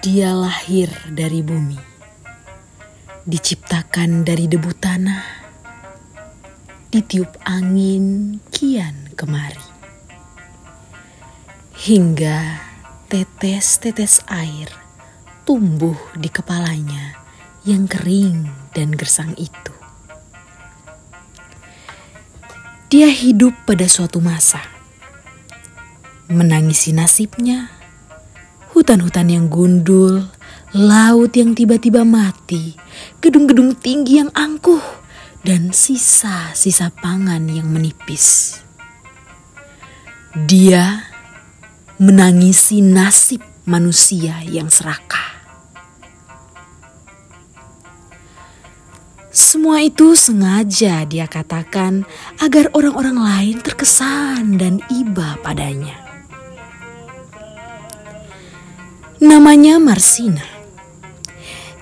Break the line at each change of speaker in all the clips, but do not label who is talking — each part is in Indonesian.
Dia lahir dari bumi, diciptakan dari debu tanah, ditiup angin kian kemari, hingga tetes-tetes air tumbuh di kepalanya yang kering dan gersang itu. Dia hidup pada suatu masa, menangisi nasibnya, hutan-hutan yang gundul, laut yang tiba-tiba mati, gedung-gedung tinggi yang angkuh, dan sisa-sisa pangan yang menipis. Dia menangisi nasib manusia yang serakah. Semua itu sengaja dia katakan agar orang-orang lain terkesan dan iba padanya. Namanya Marsina.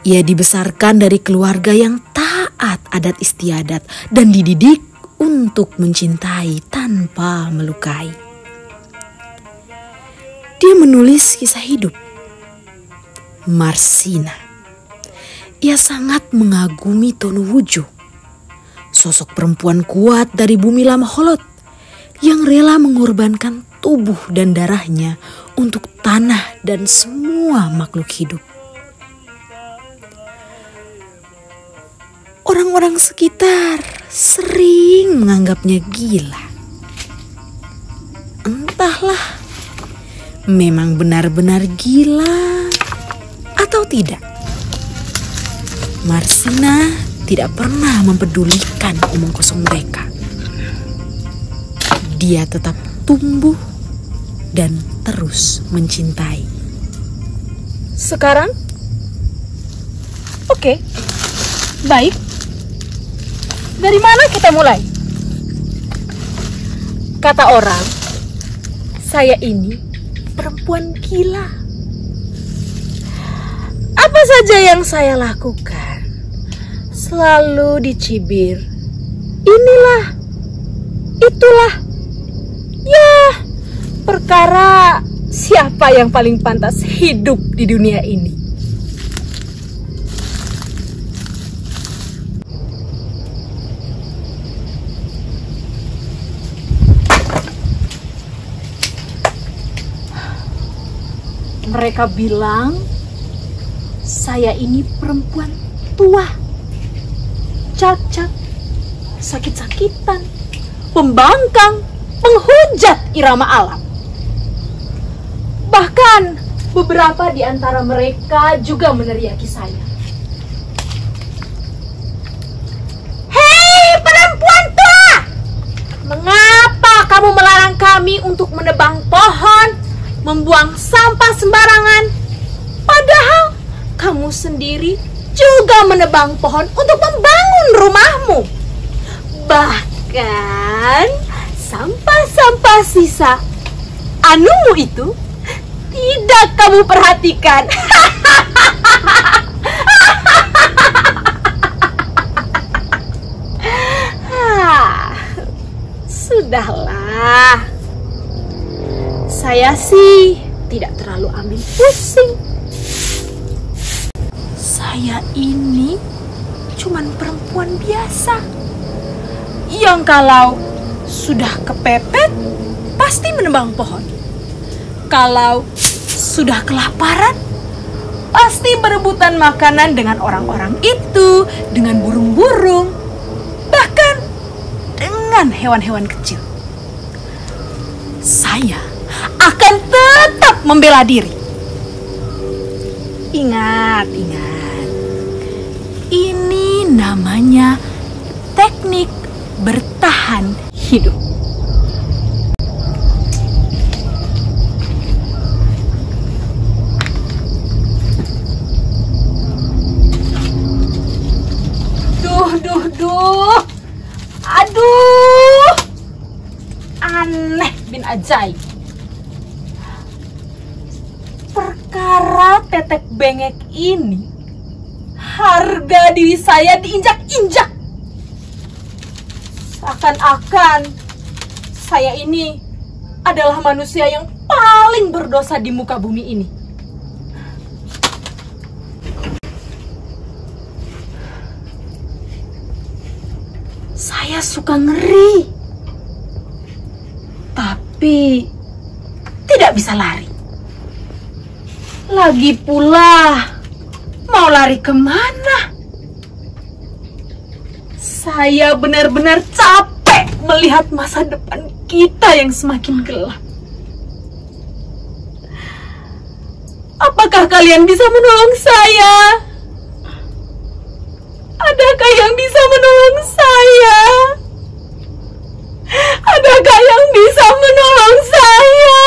Ia dibesarkan dari keluarga yang taat adat istiadat dan dididik untuk mencintai tanpa melukai. Dia menulis kisah hidup. Marsina. Ia sangat mengagumi Tonuwujo, sosok perempuan kuat dari bumi lama Holot yang rela mengorbankan tubuh dan darahnya untuk tanah dan semua makhluk hidup. Orang-orang sekitar sering menganggapnya gila. Entahlah, memang benar-benar gila atau tidak. Marsina tidak pernah mempedulikan omong kosong mereka. Dia tetap tumbuh dan terus mencintai.
Sekarang? Oke, baik. Dari mana kita mulai? Kata orang, saya ini perempuan gila. Apa saja yang saya lakukan selalu dicibir. Inilah, itulah. Ya, perkara siapa yang paling pantas hidup di dunia ini. Mereka bilang saya ini perempuan tua, cacat, sakit-sakitan, pembangkang, penghujat irama alam. Bahkan beberapa di antara mereka juga meneriaki saya. Hei perempuan tua! Mengapa kamu melarang kami untuk menebang pohon, membuang sampah sembarangan? Padahal kamu sendiri juga menebang pohon untuk membangun rumahmu. Bahkan sampah-sampah sisa anumu itu tidak kamu perhatikan. Sudahlah. Saya sih tidak terlalu ambil pusing. Saya ini cuman perempuan biasa yang kalau sudah kepepet pasti menebang pohon. Kalau sudah kelaparan pasti berebutan makanan dengan orang-orang itu, dengan burung-burung, bahkan dengan hewan-hewan kecil. Saya akan tetap membela diri. Ingat, ingat. Ini namanya teknik bertahan hidup. Duh. Aduh. Aneh bin ajaib. Perkara tetek bengek ini, harga diri saya diinjak-injak. Seakan-akan saya ini adalah manusia yang paling berdosa di muka bumi ini. Saya suka ngeri, tapi tidak bisa lari. Lagi pula, mau lari kemana? Saya benar-benar capek melihat masa depan kita yang semakin gelap. Apakah kalian bisa menolong saya? Adakah yang bisa menolong saya? Adakah yang bisa menolong saya?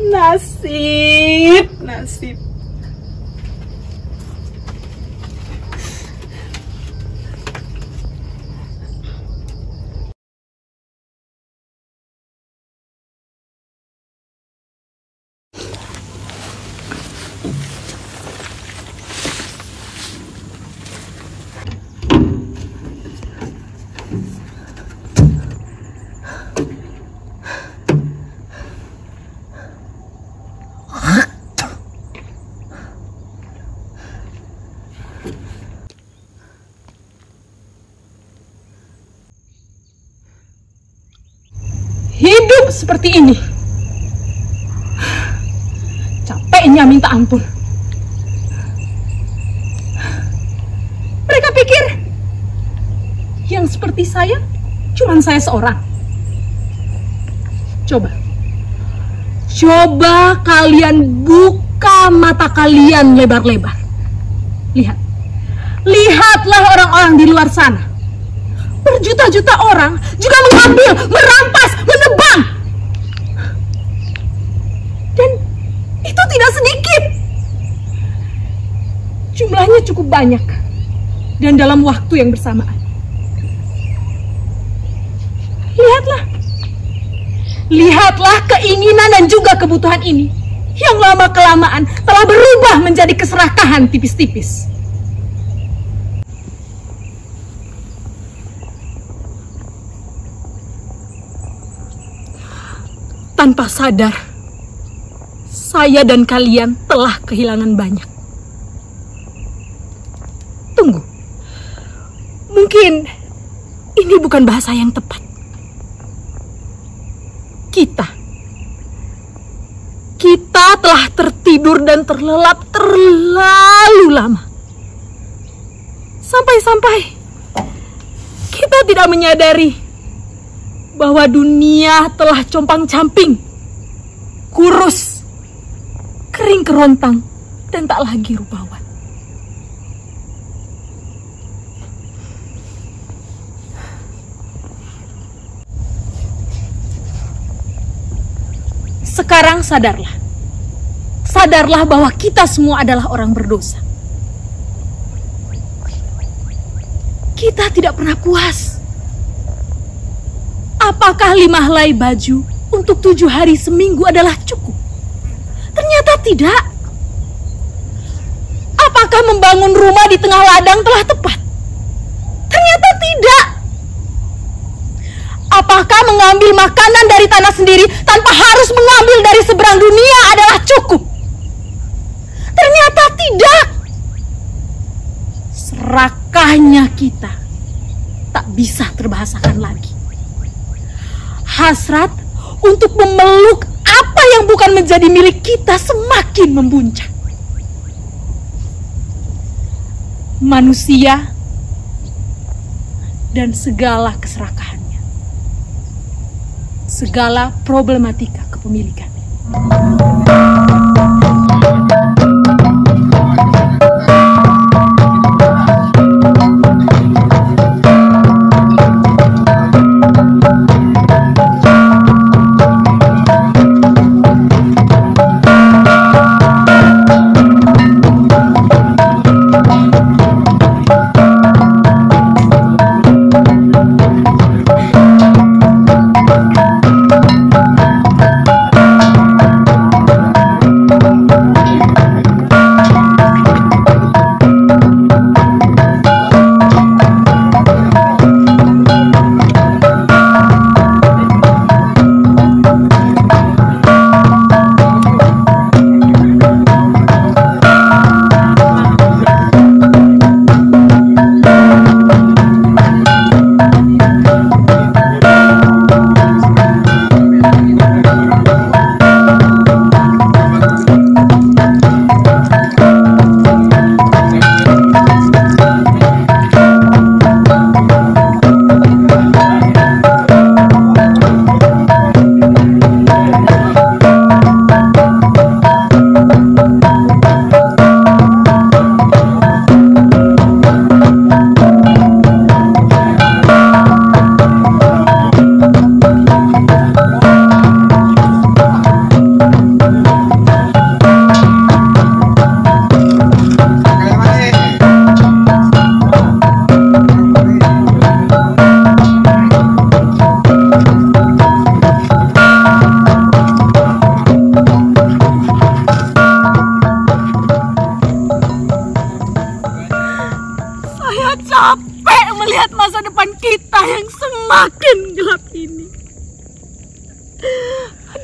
Nasib. Hidup seperti ini, capeknya minta ampun. Mereka pikir yang seperti saya cuma saya seorang. Coba kalian buka mata kalian lebar-lebar. Lihatlah orang-orang di luar sana. Berjuta-juta orang juga mengambil, merampas, menebang. Dan itu tidak sedikit. Jumlahnya cukup banyak. Dan dalam waktu yang bersamaan. Lihatlah keinginan dan juga kebutuhan ini yang lama-kelamaan telah berubah menjadi keserakahan tipis-tipis. Tanpa sadar, saya dan kalian telah kehilangan banyak. Tunggu, mungkin ini bukan bahasa yang tepat. Kita telah tertidur dan terlelap terlalu lama. Sampai-sampai kita tidak menyadari bahwa dunia telah compang-camping, kurus, kering kerontang, dan tak lagi rupawan. Sekarang sadarlah bahwa kita semua adalah orang berdosa. Kita tidak pernah puas. Apakah 5 helai baju untuk 7 hari seminggu adalah cukup? Ternyata tidak. Apakah membangun rumah di tengah ladang telah tepat? Ternyata tidak. Apakah mengambil makanan dari tanah sendiri tanpa harus mengambil dari seberang dunia adalah cukup? Ternyata tidak. Serakahnya kita tak bisa terbahasakan lagi. Hasrat untuk memeluk apa yang bukan menjadi milik kita semakin membuncah. Manusia dan segala keserakahannya. Segala problematika kepemilikan.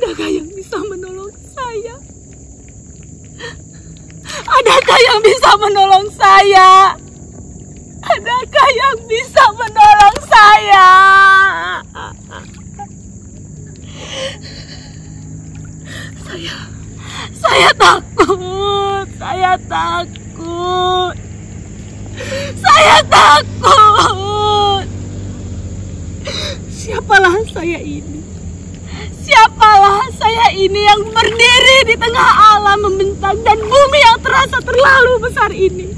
Adakah yang bisa menolong saya? Adakah yang bisa menolong saya? Adakah yang bisa menolong saya? Saya takut. Saya takut. Saya takut. Siapalah saya ini? Siapalah saya ini yang berdiri di tengah alam membentang dan bumi yang terasa terlalu besar ini?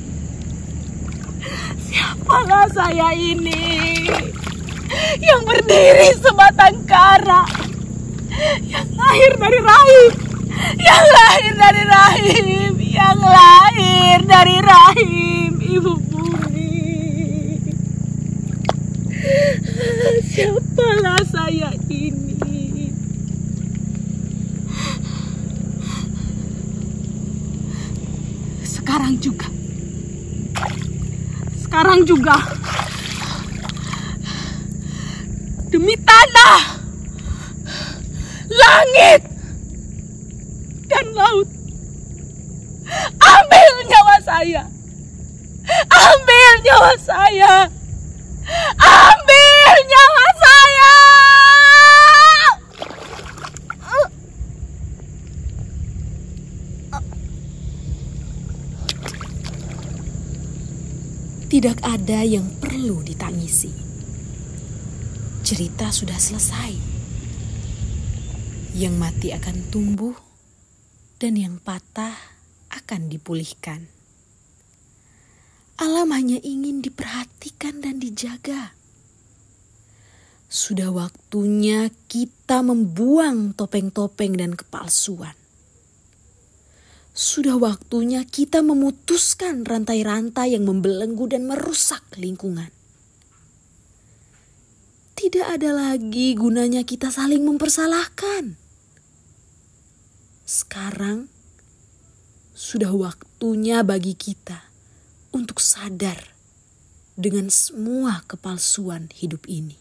Siapalah saya ini yang berdiri sebatang kara, yang lahir dari rahim, yang lahir dari rahim, yang lahir dari rahim Ibu Bumi? Siapalah saya ini? Sekarang juga demi tanah, langit, dan laut, ambil nyawa saya. Ambil nyawa saya. Ambil nyawa saya.
Tidak ada yang perlu ditangisi. Cerita sudah selesai. Yang mati akan tumbuh dan yang patah akan dipulihkan. Alam hanya ingin diperhatikan dan dijaga. Sudah waktunya kita membuang topeng-topeng dan kepalsuan. Sudah waktunya kita memutuskan rantai-rantai yang membelenggu dan merusak lingkungan. Tidak ada lagi gunanya kita saling mempersalahkan. Sekarang sudah waktunya bagi kita untuk sadar dengan semua kepalsuan hidup ini.